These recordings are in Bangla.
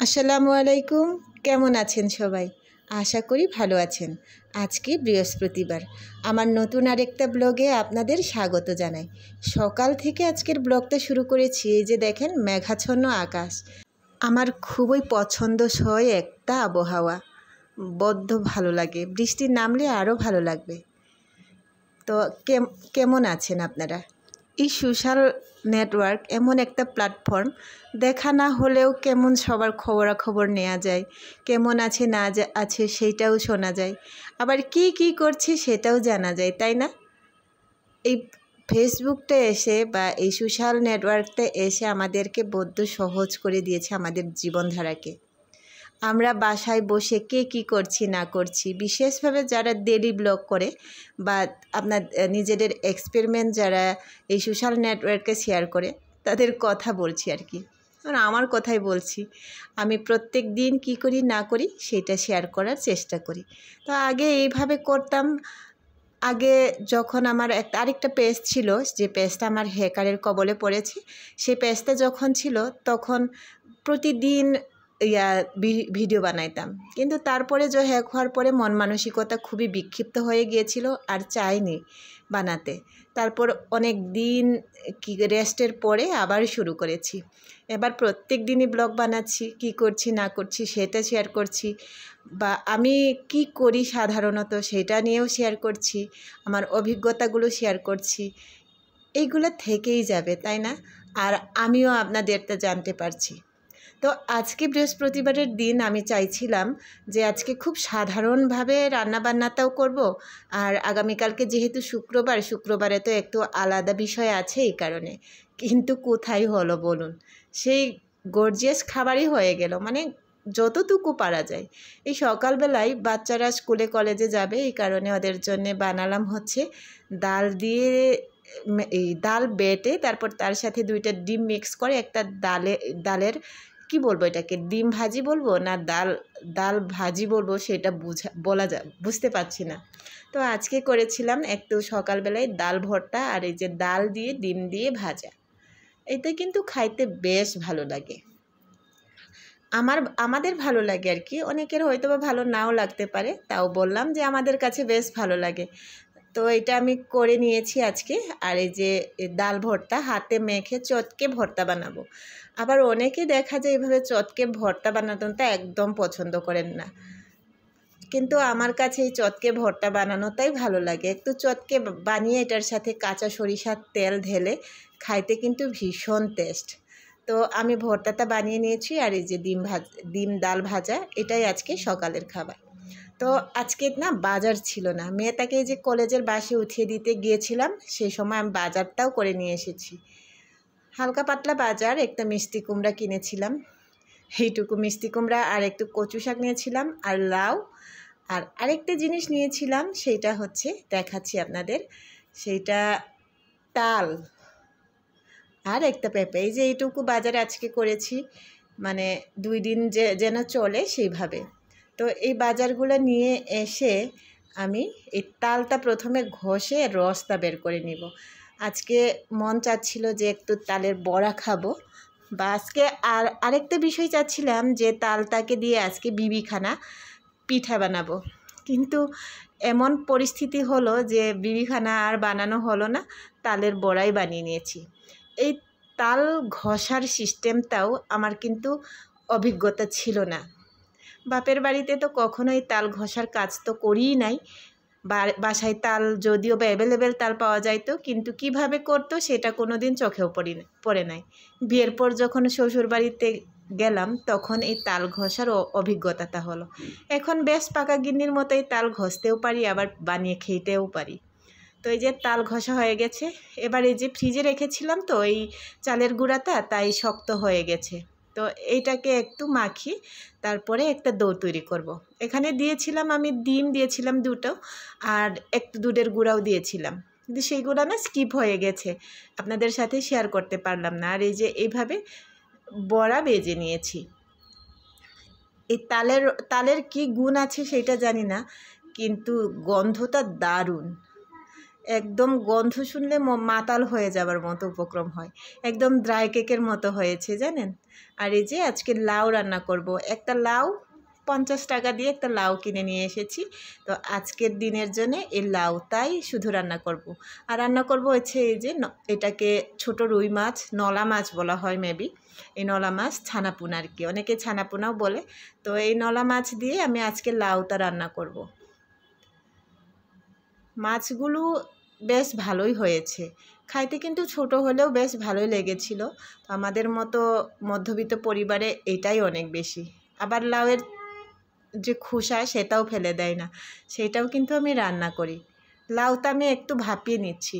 আসসালামু আলাইকুম। কেমন আছেন সবাই? আশা করি ভালো আছেন। আজকে বৃহস্পতিবার, আমার নতুন আরেকটা ব্লগে আপনাদের স্বাগত জানাই। সকাল থেকে আজকের ব্লগটা শুরু করেছি। এই যে দেখেন, মেঘাচ্ছন্ন আকাশ। আমার খুবই পছন্দসই একটা আবহাওয়া, বড্ড ভালো লাগে। বৃষ্টি নামলে আরও ভালো লাগবে। তো কেমন আছেন আপনারা? এই সোশ্যাল নেটওয়ার্ক এমন একটা প্ল্যাটফর্ম, দেখা না হলেও কেমন সবার খবরাখবর নেওয়া যায়, কেমন আছে না আছে সেইটাও শোনা যায়, আবার কি করছে সেটাও জানা যায়, তাই না? এই ফেসবুকটা এসে বা এই সোশ্যাল নেটওয়ার্কটা এসে আমাদেরকে বড্ড সহজ করে দিয়েছে আমাদের জীবনধারাকে। আমরা বাসায় বসে কে কী করছি না করছি, বিশেষভাবে যারা ডেইলি ব্লগ করে বা আপনার নিজেদের এক্সপেরিমেন্ট যারা এই সোশ্যাল নেটওয়ার্কে শেয়ার করে, তাদের কথা বলছি আর কি। আমার কথাই বলছি। আমি প্রত্যেক দিন কী করি না করি সেটা শেয়ার করার চেষ্টা করি। তো আগে এইভাবে করতাম। আগে যখন আমার আরেকটা পেজ ছিল, যে পেজটা আমার হ্যাকারের কবলে পড়েছে, সেই পেজটা যখন ছিল তখন প্রতিদিন ভিডিও বানাইতাম। কিন্তু তারপরে যে হ্যাক হওয়ার পরে মন মানসিকতা খুবই বিক্ষিপ্ত হয়ে গিয়েছিল, আর চাইনি বানাতে। তারপর অনেক দিন রেস্টের পরে আবার শুরু করেছি। এবার প্রত্যেক দিনই ব্লগ বানাচ্ছি, কি করছি না করছি সেটা শেয়ার করছি, বা আমি কি করি সাধারণত সেটা নিয়েও শেয়ার করছি, আমার অভিজ্ঞতাগুলো শেয়ার করছি। এইগুলো থেকেই যাবে, তাই না? আর আমিও আপনাদেরটা জানতে পারছি। তো আজকে বৃহস্পতিবারের দিন আমি চাইছিলাম যে আজকে খুব সাধারণভাবে রান্নাবান্নাটাও করব, আর আগামীকালকে যেহেতু শুক্রবারে তো একটু আলাদা বিষয় আছে এই কারণে। কিন্তু কোথায় হলো বলুন? সেই গর্জিয়াস খাবারই হয়ে গেল, মানে যতটুকু পারা যায়। এই সকালবেলায় বাচ্চারা স্কুলে কলেজে যাবে, এই কারণে ওদের জন্য বানালাম হচ্ছে ডাল দিয়ে, এই ডাল বেটে তারপর তার সাথে 2টা ডিম মিক্স করে একটা ডালের কি বলবো, এটাকে ডিম ভাজি বলবো না ডাল ভাজি বলবো, সেটা বুঝতে পারছি না। তো আজকে করেছিলাম একটু সকালবেলায় ডাল ভর্তা, আর এই যে ডাল দিয়ে ডিম দিয়ে ভাজা। এটা কিন্তু খাইতে বেশ ভালো লাগে। আমাদের ভালো লাগে আর কি, অনেকের হয়তো বা ভালো নাও লাগতে পারে, তাও বললাম যে আমাদের কাছে বেশ ভালো লাগে। তো এটা আমি করে নিয়েছি আজকে। আর এই যে ডাল ভর্তা, হাতে মেখে চটকে ভর্তা বানাবো। আবার অনেকে দেখা যায় এভাবে চটকে ভর্তা বানানোটা একদম পছন্দ করেন না, কিন্তু আমার কাছে এই চটকে ভর্তা বানানোটাই ভালো লাগে। একটু চটকে বানিয়ে এটার সাথে কাঁচা সরিষার তেল ঢেলে খাইতে কিন্তু ভীষণ টেস্ট। তো আমি ভর্তাটা বানিয়ে নিয়েছি, আর এই যে ডিম ডাল ভাজা, এটাই আজকে সকালের খাবার। তো আজকে না বাজার ছিল না, মেয়েটাকে যে কলেজের বাসে উঠিয়ে দিতে গিয়েছিলাম, সেই সময় আমি বাজারটাও করে নিয়ে এসেছি। হালকা পাতলা বাজার, একটা মিষ্টি কুমড়া কিনেছিলাম, এইটুকু মিষ্টি কুমড়া, আর একটু কচু শাক নিয়েছিলাম, আর লাউ, আর আরেকটা জিনিস নিয়েছিলাম, সেইটা হচ্ছে দেখাচ্ছি আপনাদের, সেইটা তাল, আর একটা পেঁপে। এই যে এইটুকু বাজার আজকে করেছি, মানে 2 দিন যেন চলে সেইভাবে। তো এই বাজারগুলো নিয়ে এসে আমি এই তালটা প্রথমে ঘষে রসটা বের করে নিব। আজকে মন চাচ্ছিল যে একটু তালের বড়া খাবো, বা আজকে আরেকটা বিষয় চাচ্ছিলাম যে তালটাকে দিয়ে আজকে বিবিখানা পিঠা বানাবো। কিন্তু এমন পরিস্থিতি হলো যে বিবিখানা আর বানানো হলো না, তালের বড়াই বানিয়ে নিয়েছি। এই তাল ঘষার সিস্টেমটাও আমার কিন্তু অভিজ্ঞতা ছিল না। বাপের বাড়িতে তো কখনোই তাল ঘষার কাজ তো করিই নাই। বাসায় তাল যদিও বা অ্যাভেলেবেল তাল পাওয়া যাইতো, কিন্তু কিভাবে করতো সেটা কোনো দিন চোখেও পড়ে নাই। বিয়ের পর যখন শ্বশুর বাড়িতে গেলাম, তখন এই তাল ঘষার অভিজ্ঞতাটা হলো। এখন বেশ পাকা গিন্নির মতোই তাল ঘষতেও পারি, আবার বানিয়ে খেতেও পারি। তো এই যে তাল ঘষা হয়ে গেছে। এবার এই যে ফ্রিজে রেখেছিলাম তো এই চালের গুঁড়াটা, তাই শক্ত হয়ে গেছে। তো এইটাকে একটু মাখি, তারপরে একটা ডো তৈরি করব। এখানে দিয়েছিলাম, আমি ডিম দিয়েছিলাম 2টো, আর একটু দুধের গুঁড়াও দিয়েছিলাম, কিন্তু সেইগুলো না স্কিপ হয়ে গেছে, আপনাদের সাথে শেয়ার করতে পারলাম না। আর এই যে এইভাবে বড়া বেজে নিয়েছি। এই তালের কি গুণ আছে সেটা জানি না, কিন্তু গন্ধটা দারুণ। একদম গন্ধ শুনলে মাতাল হয়ে যাবার মতো উপক্রম হয়, একদম ড্রাই কেকের মতো হয়েছে জানেন। আর এই যে আজকে লাউ রান্না করব। একটা লাউ 50 টাকা দিয়ে একটা লাউ কিনে নিয়ে এসেছি। তো আজকের দিনের জন্য এই লাউটাই শুধু রান্না করব। আর রান্না করব হচ্ছে এই যে এটাকে ছোট রুই মাছ, নলা মাছ বলা হয় মেবি। এই নলা মাছ ছানাপোনা আর কি, অনেকে ছানাপোনাও বলে। তো এই নলা মাছ দিয়ে আমি আজকে লাউটা রান্না করব। মাছগুলো বেশ ভালোই হয়েছে, খাইতে কিন্তু ছোট হলেও বেশ ভালোই লেগেছিল। তো আমাদের মতো মধ্যবিত্ত পরিবারে এটাই অনেক বেশি। আবার লাউয়ের যে খোসা সেটাও ফেলে দেয় না, সেটাও কিন্তু আমি রান্না করি। লাউটা আমি একটু ভাপিয়ে নিচ্ছি।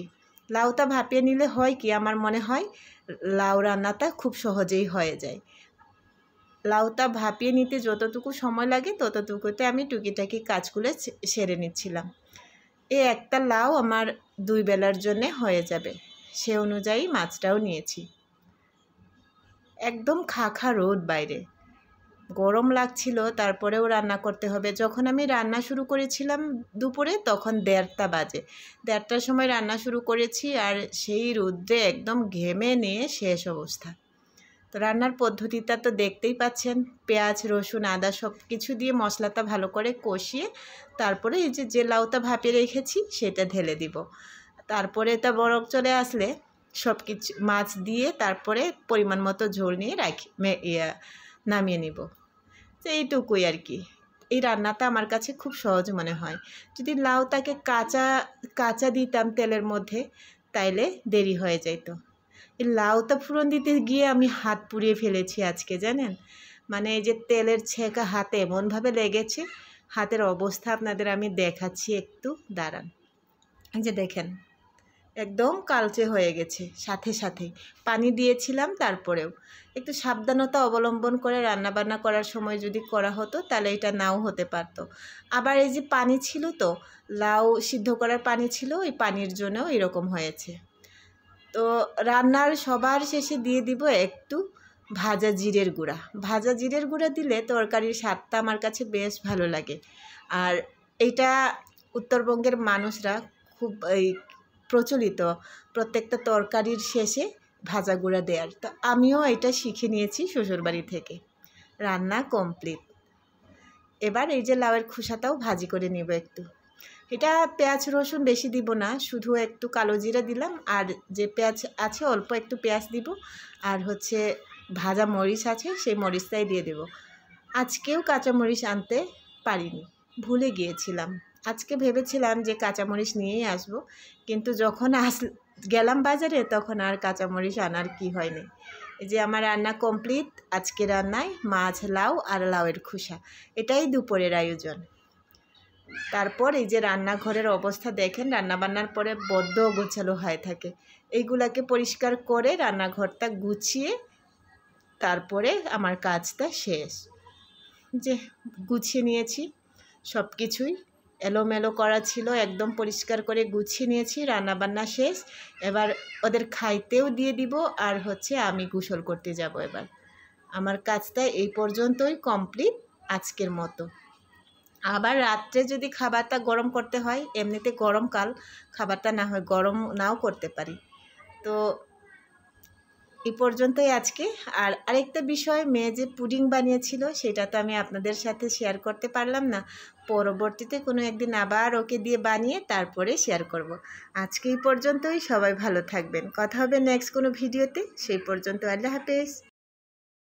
লাউটা ভাপিয়ে নিলে হয় কি, আমার মনে হয় লাউ রান্নাটা খুব সহজেই হয়ে যায়। লাউটা ভাপিয়ে নিতে যতটুকু সময় লাগে ততটুকুতে আমি টুকিটাকি কাজগুলো সেরে নিচ্ছিলাম। এই একটা লাউ আমার 2 বেলার জন্যে হয়ে যাবে, সে অনুযায়ী মাছটাও নিয়েছি। একদম খাখা রোদ বাইরে, গরম লাগছিল, তারপরেও রান্না করতে হবে। যখন আমি রান্না শুরু করেছিলাম দুপুরে তখন 1:30 বাজে। 1:30টার সময় রান্না শুরু করেছি, আর সেই রোদ্রে একদম ঘেমে নিয়ে শেষ অবস্থা। তো রান্নার পদ্ধতিটা তো দেখতেই পাচ্ছেন, পেঁয়াজ রসুন আদা সব কিছু দিয়ে মশলাটা ভালো করে কষিয়ে তারপরে এই যে লাউটা ভাপিয়ে রেখেছি সেটা ঢেলে দিব। তারপরে এটা বরফ চলে আসলে সব কিছু মাছ দিয়ে তারপরে পরিমাণ মতো ঝোল নিয়ে নামিয়ে নিব। তো এইটুকুই আর কি। এই রান্নাটা আমার কাছে খুব সহজ মনে হয়। যদি লাউটাকে কাঁচা কাঁচা দিতাম তেলের মধ্যে তাইলে দেরি হয়ে যেত। এই লাউটা ফোড়ন দিতে গিয়ে আমি হাত পুড়িয়ে ফেলেছি আজকে জানেন। মানে এই যে তেলের ছেঁকা হাতে এমনভাবে লেগেছে, হাতের অবস্থা আপনাদের আমি দেখাচ্ছি, একটু দাঁড়ান। এই যে দেখেন একদম কালচে হয়ে গেছে, সাথে সাথেই পানি দিয়েছিলাম। তারপরেও একটু সাবধানতা অবলম্বন করে রান্নাবান্না করার সময় যদি করা হতো তাহলে এটা নাও হতে পারতো। আবার এই যে পানি ছিল, তো লাউ সিদ্ধ করার পানি ছিল, ওই পানির জন্যও এরকম হয়েছে। তো রান্নার সবার শেষে দিয়ে দিব একটু ভাজা জিরের গুঁড়া। ভাজা জিরের গুঁড়া দিলে তরকারির স্বাদটা আমার কাছে বেশ ভালো লাগে। আর এটা উত্তরবঙ্গের মানুষরা খুব প্রচলিত, প্রত্যেকটা তরকারির শেষে ভাজা গুঁড়া দেওয়ার। তো আমিও এটা শিখে নিয়েছি শ্বশুরবাড়ি থেকে। রান্না কমপ্লিট। এবার এই যে লাউয়ের খোসাটাও ভাজি করে নিব একটু। এটা পেঁয়াজ রসুন বেশি দিব না, শুধু একটু কালো জিরা দিলাম, আর যে পেঁয়াজ আছে অল্প একটু পেঁয়াজ দিব, আর হচ্ছে ভাজা মরিচ আছে সেই মরিচটাই দিয়ে দেব। আজকেও কাঁচামরিচ আনতে পারিনি, ভুলে গিয়েছিলাম। আজকে ভেবেছিলাম যে কাঁচামরিচ নিয়েই আসব, কিন্তু যখন গেলাম বাজারে তখন আর কাঁচামরিচ আনার কি হয়নি। এই যে আমার রান্না কমপ্লিট। আজকে রান্নায় মাছ, লাউ আর লাউয়ের খোসা, এটাই দুপুরের আয়োজন। তারপর এই যে রান্নাঘরের অবস্থা দেখেন, রান্নাবান্নার পরে বড্ড গোছালো হয়ে থাকে। এইগুলাকে পরিষ্কার করে রান্নাঘরটা গুছিয়ে তারপরে আমার কাজটা শেষ। যে গুছিয়ে নিয়েছি, সব কিছুই এলোমেলো করা ছিল, একদম পরিষ্কার করে গুছিয়ে নিয়েছি। রান্নাবান্না শেষ, এবার ওদের খাইতেও দিয়ে দিব, আর হচ্ছে আমি গোসল করতে যাব। এবার আমার কাজটা এই পর্যন্তই কমপ্লিট আজকের মতো। আবার রাত্রে যদি খাবারটা গরম করতে হয়, এমনিতে গরমকাল, খাবারটা না হয় গরম নাও করতে পারি। তো এই পর্যন্তই আজকে। আর আরেকটা বিষয়, মেয়ে যে পুডিং বানিয়েছিল সেটা তো আমি আপনাদের সাথে শেয়ার করতে পারলাম না। পরবর্তীতে কোনো একদিন আবার ওকে দিয়ে বানিয়ে তারপরে শেয়ার করব। আজকে এই পর্যন্তই। সবাই ভালো থাকবেন, কথা হবে নেক্সট কোনো ভিডিওতে। সেই পর্যন্ত আল্লাহ হাফেজ।